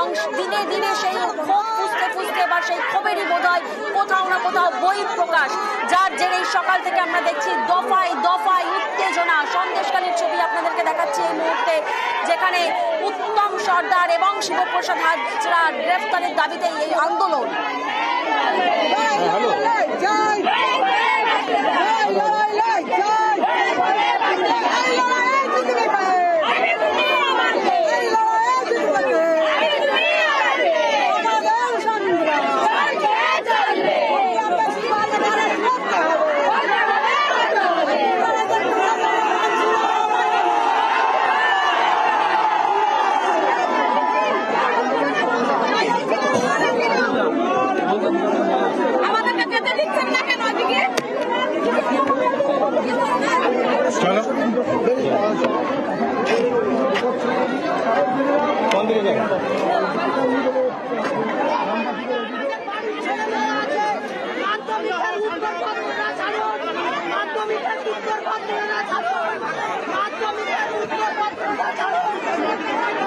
এবং দিনে দিনে সেই ক্ষোভ ফুসতে ফুসতে বা সেই ক্ষোভেরই বোধহয় কোথাও না কোথাও বহিঃপ্রকাশ, যার জেরেই সকাল থেকে আমরা দেখছি দফায় দফায় উত্তেজনা। সন্দেশখালীর ছবি আপনাদেরকে দেখাচ্ছি এই মুহূর্তে, যেখানে উত্তম সর্দার এবং শিবপ্রসাদ হাজরা গ্রেফতারের দাবিতে এই আন্দোলন।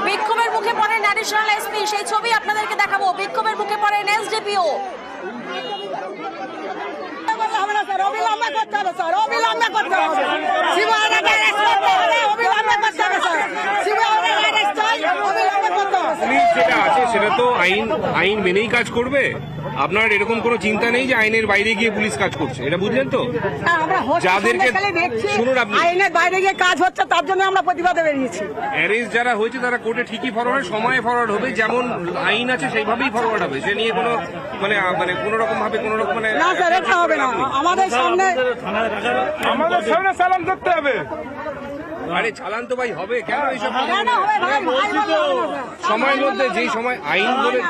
বিক্ষোভের মুখে পড়েন অ্যাডিশনাল এসপি, সেই ছবি আপনাদেরকে দেখাবো। বিক্ষোভের মুখে পড়েন এসডিপিও। যেটা আছে সেটা তো আইন মেনেই কাজ করবে। আপনার এরকম কোনো চিন্তা নেই যে আইনের বাইরে গিয়ে পুলিশ কাজ করছে, এটা বুঝলেন তো? যাদেরকে শুনুন, আপনি আইনের বাইরে গিয়ে কাজ হচ্ছে তার জন্য আমরা প্রতিবাদে বেরিয়েছি। অ্যারেস্ট যারা হয়েছে তারা কোর্টে ঠিকই ফরওয়ার্ড, সময়ে ফরওয়ার্ড হবে, যেমন আইন আছে সেইভাবেই ফরওয়ার্ড হবে। সে নিয়ে কোনো মানে কোনো রকম ভাবে কোনো রকম মানে না স্যার, এটা হবে না। আমাদের সামনে চালান করতে হবে। আরে চালান তো ভাই হবে কেন? এইসব সময়ের মধ্যে যেই সময় আইন বলে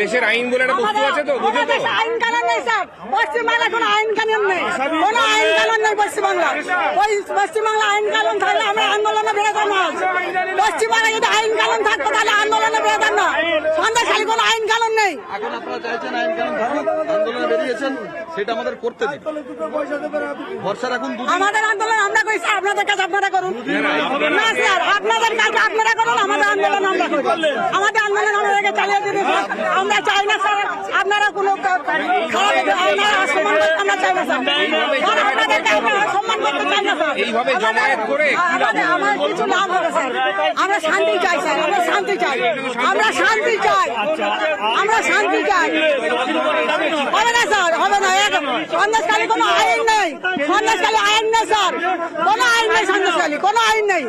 দেশের আইন বলে একটা বস্তু আছে তো, বুঝে তো? আইন কানুন নেই স্যার, পশ্চিমবাংলা কোনো আইন কানুন নেই, কোনো আইন কানুন নেই পশ্চিমবাংলা। ওই পশ্চিমবাংলা আইন কানুন থাকলে আমরা আন্দোলনে বেরোতাম না। পশ্চিমবাংলা যদি আইন কানুন থাকতো তাহলে আন্দোলনে বেরোতাম না। সন্দেশখালী কোনো আইন কানুন নেই। এখন আপনারা চাইছেন আইন কানুন থাকুক, আন্দোলনে বেরিয়েছেন, সেটা আমাদের করতে দিন। ভরসা রাখুন আমাদের আন্দোলন আমরা করি, আপনাদের কাছে আপনারা করুন। না স্যার, আপনাদের কাছে আপনারা করুন, আমাদের আন্দোলন আমরা করি। আমাদের আন্দোলন আমাদেরকে চালিয়ে দিতে আমরা চাই না স্যার। আপনারা কোনো খারাপ অসম্মান করতে আমরা চাই না স্যার। আপনাদেরকে আমরা অসম্মান করতে চাই না স্যার। এইভাবে জমায়েত করে আমার কিছু লাভ হবে স্যার। আমরা শান্তি চাই স্যার, আমরা শান্তি চাই, আমরা শান্তি চাই, আমরা শান্তি চাই। হবে না স্যার, হবে না। সন্দেশখালী কোনো আইন নেই, সন্দেশখালী আইন নেই স্যার, কোনো আইন নেই সন্দেশখালী, কোনো আইন নেই।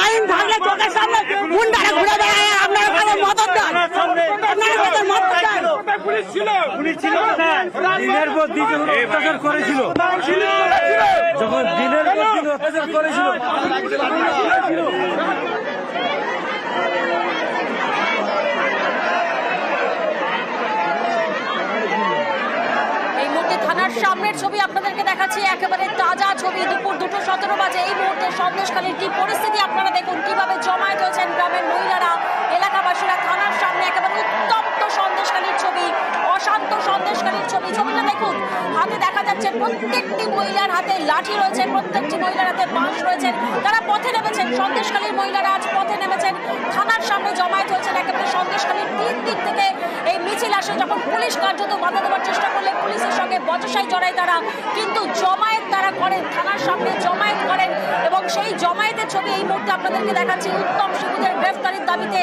আইন থাকলে চোখের সামনে গুন্ডারা ঘুরে বেড়ায়, আপনারা কারো মদত দেন, আপনারা কারো মদত দেন। পুলিশ ছিল দিনের পর দিন যখন অত্যাচার করেছিল, যখন দিনের পর দিন অত্যাচার করেছিল, থানার সামনের ছবি আপনাদেরকে দেখাচ্ছি, একেবারে তাজা ছবি। দুপুর 2:17 বাজে এই মুহূর্তে সন্দেশখালীর কি পরিস্থিতি আপনারা দেখুন, কিভাবে জমায়েত হয়েছেন গ্রামের মহিলারা, এলাকাবাসীরা থানার সামনে। একেবারে উত্তপ্ত সন্দেশখালীর ছবি, অশান্ত সন্দেশখালীর ছবি। ছবিটা দেখুন, হাতে দেখা যাচ্ছে প্রত্যেকটি মহিলার হাতে লাঠি রয়েছে, প্রত্যেকটি মহিলার হাতে বাঁশ রয়েছেন। তারা পথে নেমেছেন, সন্দেশখালীর মহিলারা আজ পথে নেমেছেন, থানার সামনে জমায়েত হয়েছেন। একেবারে সন্দেশখালীর 3 দিক থেকে এই মিছিল আসে। যখন পুলিশ কার্যত বাধা দেওয়ার চেষ্টা করলে পুলিশের সঙ্গে বচসায় জড়ায় তারা, কিন্তু জমায়েত তারা করেন, থানার সামনে জমায়েত করেন। এবং সেই জমায়েতের ছবি এই মুহূর্তে আপনাদেরকে দেখাচ্ছি। উত্তম শিবুদের গ্রেফতারের দাবিতে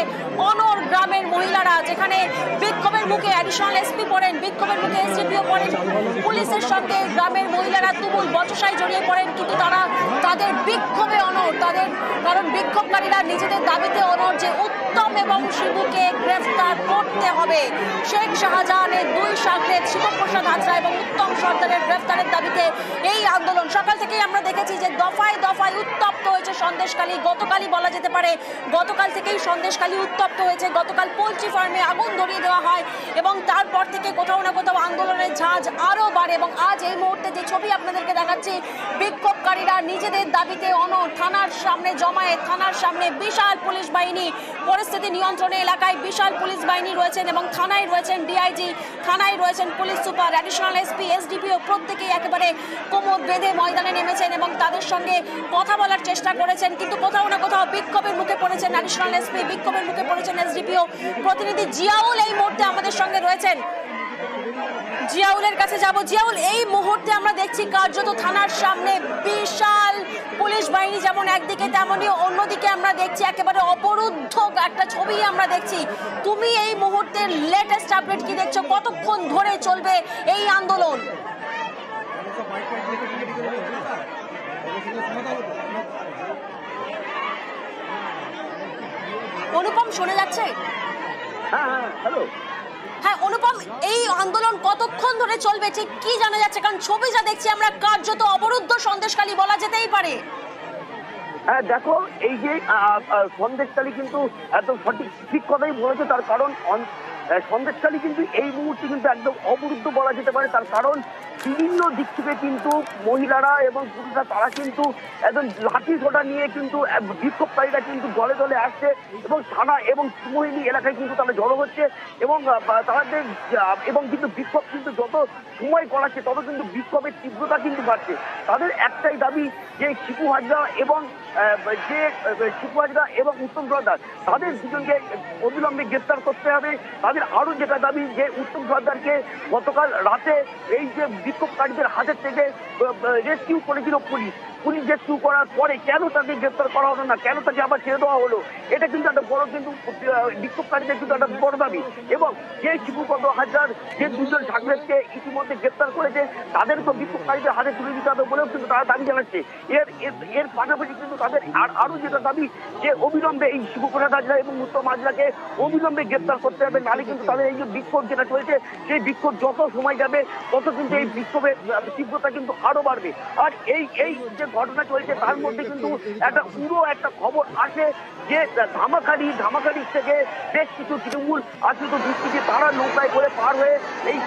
অনর গ্রামের মহিলারা, যেখানে বিক্ষোভের মুখে অ্যাডিশনাল এসপি পড়েন, বিক্ষোভের মুখে এসডিপিও পড়েন, পুলিশের সঙ্গে গ্রামের মহিলারা তুমুল বচসায় জড়িয়ে পড়েন। কিন্তু তারা তাদের বিক্ষোভে অনর, তাদের কারণ বিক্ষোভকারীরা নিজেদের দাবিতে অনর যে উত্তম এবং শিবুকে গ্রেফতার করতে হবে। শেখ শাহজাহানের 2 শাগরেদ শিবপ্রসাদ হাজরা এবং উত্তম সর্দারের গ্রেফতারের দাবিতে এই আন্দোলন। সকাল থেকেই আমরা দেখেছি যে দফায় দফায় উত্তপ্ত হয়েছে সন্দেশখালী। গতকালই বলা যেতে পারে, গতকাল থেকেই সন্দেশখালী উত্তপ্ত হয়েছে। গতকাল পোল্ট্রি ফার্মে আগুন ধরিয়ে দেওয়া হয় এবং তারপর থেকে কোথাও না কোথাও আন্দোলনের ঝাঁজ আরও বাড়ে। এবং আজ এই মুহূর্তে যে ছবি আপনাদেরকে দেখাচ্ছি, বিক্ষোভকারীরা নিজেদের দাবিতে থানার সামনে জমায়েত, থানার সামনে বিশাল পুলিশ বাহিনী, পরিস্থিতি নিয়ন্ত্রণে এলাকায় বিশাল পুলিশ বাহিনী রয়েছেন এবং থানায় রয়েছেন ডিআইজি, থানায় রয়েছেন police super, additional SP, SDPO, প্রত্যেকেই একেবারে কোমর বেঁধে ময়দানে নেমেছেন এবং তাদের সঙ্গে কথা বলার চেষ্টা করেছেন। কিন্তু কোথাও না কোথাও বিক্ষোভের মুখে পড়েছেন অ্যাডিশনাল এসপি, বিক্ষোভের মুখে পড়েছেন এসডিপিও। প্রতিনিধি জিয়াউল এই মুহূর্তে আমাদের সঙ্গে রয়েছেন, জিয়াউলের কাছে যাব। জিয়াউল, এই মুহূর্তে আমরা দেখছি কার্যত থানার সামনে বিশাল পুলিশ বাহিনী, যেমন একদিকে তেমনই অন্যদিকে আমরা দেখছি একেবারে অবরুদ্ধ একটা ছবি আমরা দেখছি। তুমি এই মুহূর্তের লেটেস্ট আপডেট কি দেখছো? কতক্ষণ ধরে চলবে এই আন্দোলন? অনুপম শোনা যাচ্ছে? হ্যালো। হ্যাঁ অনুপম, এই আন্দোলন কতক্ষণ ধরে চলবে ঠিক কি জানা যাচ্ছে? কারণ ছবি যা দেখছি আমরা কার্যত অবরুদ্ধ সন্দেশখালী বলা যেতেই পারে। হ্যাঁ দেখো, এই যে সন্দেশখালী কিন্তু একদম ঠিক কথাই বলেছে। তার কারণ সন্দেশখালী কিন্তু এই মুহূর্তে কিন্তু একদম অবরুদ্ধ বলা যেতে পারে। তার কারণ বিভিন্ন দিক থেকে কিন্তু মহিলারা এবং পুরুষরা তারা কিন্তু একদম লাঠি সোটা নিয়ে কিন্তু বিক্ষোভকারীরা কিন্তু দলে দলে আসছে এবং থানা এবং শ্রীমোহিনী এলাকায় কিন্তু তারা জড়ো হচ্ছে এবং তাদের এবং কিন্তু বিক্ষোভ কিন্তু যত সময় করাচ্ছে তত কিন্তু বিক্ষোভের তীব্রতা কিন্তু বাড়ছে। তাদের একটাই দাবি যে শিপু হাজরা এবং উত্তম সর্দার, তাদের দুজনকে অবিলম্বে গ্রেপ্তার করতে হবে। তাদের আরো যেটা দাবি যে উত্তম সর্দারকে গতকাল রাতে এই যে বিক্ষোভকারীদের হাতের থেকে রেস্কিউ করেছিল পুলিশ রেস্কিউ করার পরে কেন তাকে গ্রেপ্তার করা হলো না, কেন তাকে আবার ছেড়ে দেওয়া হলো, এটা কিন্তু একটা বড় কিন্তু বিক্ষোভকারীদের কিন্তু একটা বড় দাবি। এবং যে শিবুপদ হাজরার যে দুজন সাংবাদিককে ইতিমধ্যে গ্রেপ্তার করেছে তাদের তো বিক্ষোভকারীদের হাতে তুলে দিতে হবে বলেও কিন্তু তারা দাবি জানাচ্ছে। এর পাশাপাশি কিন্তু তাদের আরো যেটা দাবি যে অবিলম্বে এই শিবপ্রসাদ হাজরা এবং উত্তম হাজরাকে অবিলম্বে গ্রেপ্তার করতে হবে, নাহলে কিন্তু তাদের এই যে বিক্ষোভ যেটা চলছে সেই বিক্ষোভ যত সময় যাবে তত কিন্তু এই বিক্ষোভের তীব্রতা কিন্তু আরো বাড়বে। আর এই যে ঘটনা চলছে তার মধ্যে কিন্তু একটা খবর আসে যে ধামাখালি থেকে বেশ কিছু তৃণমূল আশ্রিত দুষ্কৃতী তারা নৌকায় করে পার হয়ে এই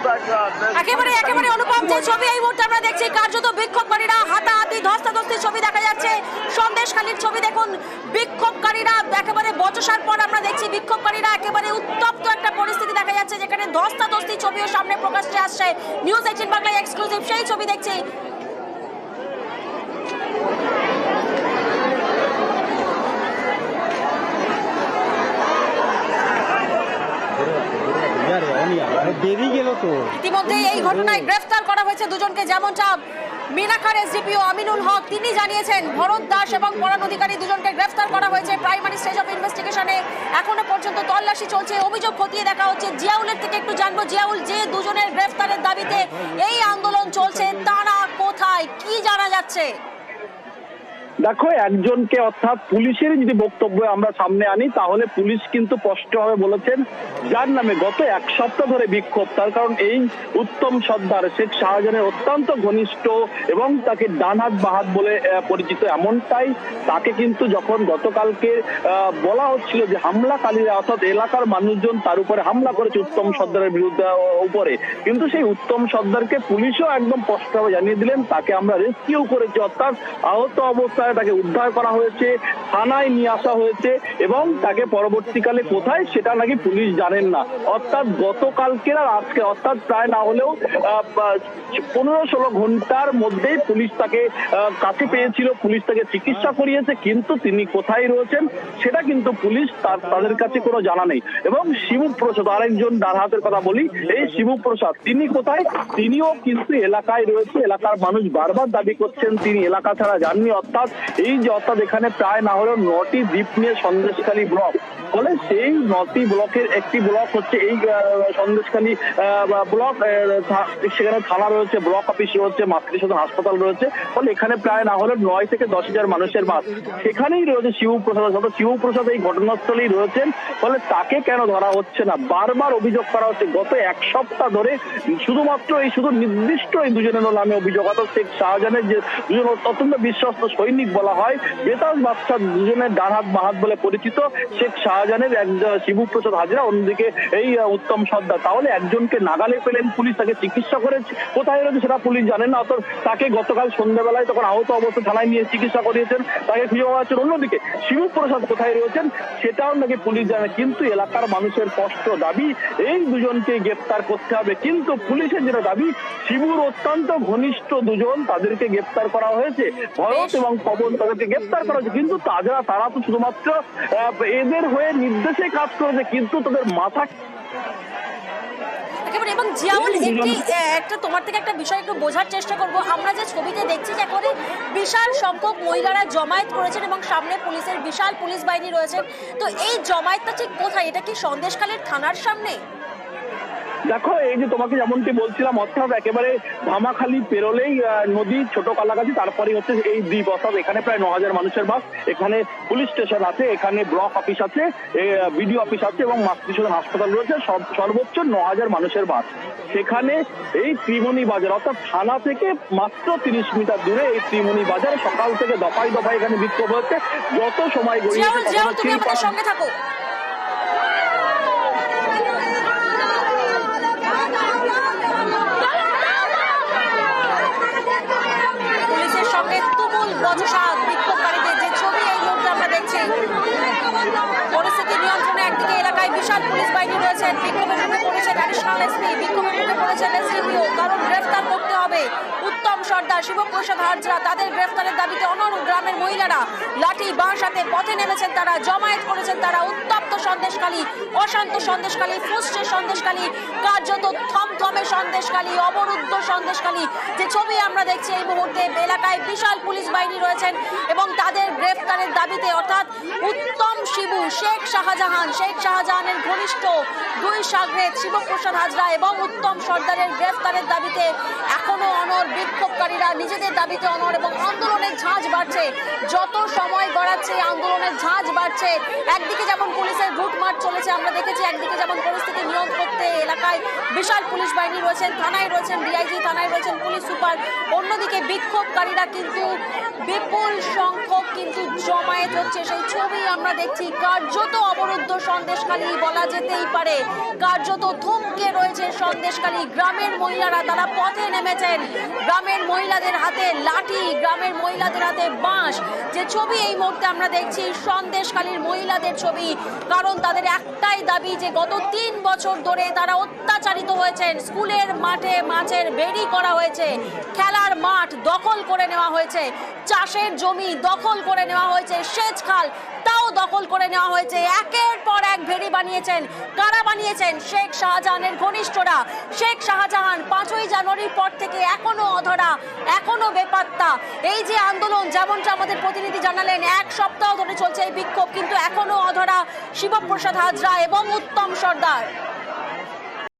একেবারে অনুপম যে ছবি এই মুহূর্তে আমরা দেখছি কার্যত বিক্ষোভকারীরা হাতাহাতি ধস্তাধস্তির ছবি দেখা যাচ্ছে। সন্দেশখালীর ছবি দেখুন, বিক্ষোভকারীরা একেবারে বচসার পর আমরা দেখছি বিক্ষোভকারীরা একেবারে উত্তপ্ত একটা পরিস্থিতি দেখা যাচ্ছে যেখানে ধস্তাধস্তির ছবিও সামনে প্রকাশ্যে আসছে। নিউজ 18 বাংলায় এক্সক্লুসিভ সেই ছবি দেখছি। ইতিমধ্যে এই ঘটনায় গ্রেফতার করা হয়েছে দুজনকে, যেমনটা মিনাখার এসডিপিও আমিনুল হক তিনি জানিয়েছেন। ভরত দাস এবং পরাণ অধিকারী দুজনকে গ্রেফতার করা হয়েছে প্রাইমারি স্টেজ অফ ইনভেস্টিগেশনে। এখনো পর্যন্ত তল্লাশি চলছে, অভিযোগ খতিয়ে দেখা হচ্ছে। জিয়াউলের থেকে একটু জানবো, জিয়াউল যে দুজনের গ্রেফতারের দাবিতে এই আন্দোলন চলছে তারা কোথায়, কি জানা যাচ্ছে? দেখো, একজনকে অর্থাৎ পুলিশের যদি বক্তব্য আমরা সামনে আনি তাহলে পুলিশ কিন্তু স্পষ্টভাবে বলেছেন যার নামে গত এক সপ্তাহ ধরে বিক্ষোভ, তার কারণ এই উত্তম সর্দার শেখ শাহজাহানের অত্যন্ত ঘনিষ্ঠ এবং তাকে ডান হাত বাহাত বলে পরিচিত। এমনটাই তাকে কিন্তু যখন গতকালকে বলা হচ্ছিল যে হামলাকারীরা অর্থাৎ এলাকার মানুষজন তার উপরে হামলা করেছে উত্তম সর্দারের বিরুদ্ধে উপরে, কিন্তু সেই উত্তম সর্দারকে পুলিশও একদম স্পষ্টভাবে জানিয়ে দিলেন তাকে আমরা রেস্কিউ করেছি, অর্থাৎ আহত অবস্থায় তাকে উদ্ধার করা হয়েছে, থানায় নিয়ে আসা হয়েছে এবং তাকে পরবর্তীকালে কোথায় সেটা নাকি পুলিশ জানেন না। অর্থাৎ গতকালকের আর আজকে অর্থাৎ প্রায় না হলেও 15-16 ঘন্টার মধ্যেই পুলিশ তাকে কাছে পেয়েছিল, পুলিশ তাকে চিকিৎসা করিয়েছে, কিন্তু তিনি কোথায় রয়েছেন সেটা কিন্তু পুলিশ তাদের কাছে কোনো জানা নেই। এবং শিবপ্রসাদ, আরেকজন ডান হাতের কথা বলি, এই শিবপ্রসাদ তিনি কোথায়, তিনিও কিন্তু এলাকায় রয়েছে। এলাকার মানুষ বারবার দাবি করছেন তিনি এলাকা ছাড়া যাননি। অর্থাৎ এখানে প্রায় না হলেও 9টি দ্বীপ নিয়ে সন্দেশখালী ব্লক, ফলে সেই 9টি ব্লকের একটি ব্লক হচ্ছে এই সন্দেশখালী ব্লক। সেখানে থানা রয়েছে, ব্লক অফিস রয়েছে, মাতৃসদন হাসপাতাল রয়েছে, ফলে এখানে প্রায় না হলে 9 থেকে 10 হাজার মানুষের বাস। সেখানেই রয়েছে শিবপ্রসাদ, শিবপ্রসাদ এই ঘটনাস্থলেই রয়েছেন, ফলে তাকে কেন ধরা হচ্ছে না বারবার অভিযোগ করা হচ্ছে। গত এক সপ্তাহ ধরে শুধুমাত্র শুধু নির্দিষ্ট এই দুজনের নামে অভিযোগ, অর্থাৎ শেখ শাহজাহানের যে দুজন অত্যন্ত বিশ্বস্ত সৈনিক প্রেমিক বলা হয়, বেতাজ বাদশাহ দুজনের ডান হাত বাঁ হাত বলে পরিচিত শেখ শাহজাহানের এক শিবপ্রসাদ হাজরা, অন্যদিকে এই উত্তম সর্দার। তাহলে একজনকে নাগালে পেলেন পুলিশ, তাকে চিকিৎসা করে কোথায় রয়েছে সেটা পুলিশ জানেন না, অর্থাৎ তাকে গতকাল সন্ধ্যাবেলায় তখন আহত অবস্থায় থানায় নিয়ে চিকিৎসা করিয়েছেন, তাকে খুঁজে পাওয়া যাচ্ছে। অন্যদিকে শিবপ্রসাদ কোথায় রয়েছেন সেটাও নাকি পুলিশ জানে। কিন্তু এলাকার মানুষের স্পষ্ট দাবি এই দুজনকে গ্রেপ্তার করতে হবে। কিন্তু পুলিশের যেটা দাবি, শিবুর অত্যন্ত ঘনিষ্ঠ দুজন, তাদেরকে গ্রেপ্তার করা হয়েছে, ভরত এবং পবন তাদেরকে গ্রেপ্তার করা হয়েছে। কিন্তু তারা তো শুধুমাত্র এদের হয়ে নির্দেশে কাজ করেছে, কিন্তু তাদের মাথা এবং জিয়াউল একটা তোমার থেকে একটা বিষয় একটু বোঝার চেষ্টা করব। আমরা যে ছবিতে দেখছি যে করে বিশাল সংখ্যক মহিলারা জমায়েত করেছেন এবং সামনে পুলিশের বিশাল পুলিশ বাহিনী রয়েছে, তো এই জমায়েতটা ঠিক কোথায়? এটা কি সন্দেশখালীর থানার সামনে? দেখো, এই যে তোমাকে যেমনটি বলছিলাম, অর্থাৎ একেবারে ধামাখালি পেরোলেই নদী, ছোট কালাগাছি, তারপরে হচ্ছে এই দ্বীপ। অর্থাৎ এখানে প্রায় 9,000 মানুষের বাস, এখানে পুলিশ স্টেশন আছে, এখানে ব্লক অফিস আছে, বিডিও অফিস আছে এবং মাতৃসদন হাসপাতাল রয়েছে, সর্বোচ্চ 9,000 মানুষের বাস। সেখানে এই ত্রিমণি বাজার, অর্থাৎ থানা থেকে মাত্র 30 মিটার দূরে এই ত্রিমণি বাজার, সকাল থেকে দফায় দফায় এখানে বিক্ষোভ হচ্ছে। যত সময় গড়িয়েছে সঙ্গে থাকো। পুলিশের সঙ্গে তুমুল বচসা বিক্ষোভকারীদের যে ছবি এই মুহূর্তে আমরা দেখছি। পরিস্থিতি নিয়ন্ত্রণে একদিকে এলাকায় বিশাল পুলিশ বাহিনী রয়েছেন, বিক্ষোভের মুখে পড়েছেন অ্যাডিশনাল এসপি, বিক্ষোভের মুখে পড়েছেন এসডিপিও, কারণ গ্রেফতার করতে হবে উত্তম সর্দার, শিবপ্রসাদ হাজরা। তাদের গ্রেফতারের দাবিতে অনড় গ্রামের মহিলারা লাঠি বাঁশ হাতে পথে নেমেছেন, তারা জমায়েত করেছেন, তারা উত্তপ্ত সন্দেশখালী, অশান্ত সন্দেশখালী, ফুসছে সন্দেশখালী, কার্যত থমথমে সন্দেশখালী, অবরুদ্ধ সন্দেশখালী। যে ছবি আমরা দেখছি এই মুহূর্তে, এলাকায় বিশাল পুলিশ বাহিনী রয়েছেন এবং তাদের গ্রেফতারের দাবিতে, অর্থাৎ উত্তম শিবু, শেখ শাহজাহানের ঘনিষ্ঠ দুই সাগরেদ শিবপ্রসাদ হাজরা এবং উত্তম সর্দারের গ্রেফতারের দাবিতে এখনো অনড় বিক্ষোভকারীরা, নিজেদের দাবিতে অনড় এবং আন্দোলনের ঝাঁজ বাড়ছে। যত সময় গড়াচ্ছে আন্দোলনের ঝাঁজ বাড়ছে। একদিকে যেমন পুলিশের রুট মার্চ চলেছে আমরা দেখেছি, একদিকে যেমন পরিস্থিতি নিয়ন্ত্রণ করতে এলাকায় বিশাল পুলিশ বাহিনী রয়েছেন, থানায় রয়েছেন ডিআইজি, থানায় রয়েছেন পুলিশ সুপার। অন্যদিকে বিক্ষোভকারীরা কিন্তু বিপুল সংখ্যক কিন্তু জমায়েত হচ্ছে, সেই ছবি আমরা দেখছি। কার্যত অবরুদ্ধ সন্দেশখালী বলা যেতেই পারে, কার্যত থমকে রয়েছে সন্দেশখালী। গ্রামের মহিলারা তারা পথে নেমেছেন, গ্রামের মহিলাদের হাতে লাঠি, গ্রামের মহিলাদের হাতে বাঁশ। যে ছবি এই মুহূর্তে আমরা দেখছি সন্দেশখালীর মহিলাদের ছবি, কারণ তাদের একটাই দাবি যে গত 3 বছর ধরে তারা অত্যাচারিত হয়েছেন। স্কুলের মাঠে মাছের বেড়ি করা হয়েছে, খেলার মাঠ দখল করে নেওয়া হয়েছে, চাষের জমি দখল করে নেওয়া হয়েছে, সেচ খাল তাও দখল করে নেওয়া হয়েছে। একের পর এক ভেড়ি বানিয়েছেন। কারা বানিয়েছেন? শেখ শাহজাহানের ঘনিষ্ঠরা। শেখ শাহজাহান 5ই জানুয়ারির পর থেকে এখনো অধরা, এখনো বেপাত্তা। এই যে আন্দোলন, যেমনটা আমাদের প্রতিনিধি জানালেন, 1 সপ্তাহ ধরে চলছে এই বিক্ষোভ, কিন্তু এখনো অধরা শিবপ্রসাদ হাজরা এবং উত্তম সর্দার।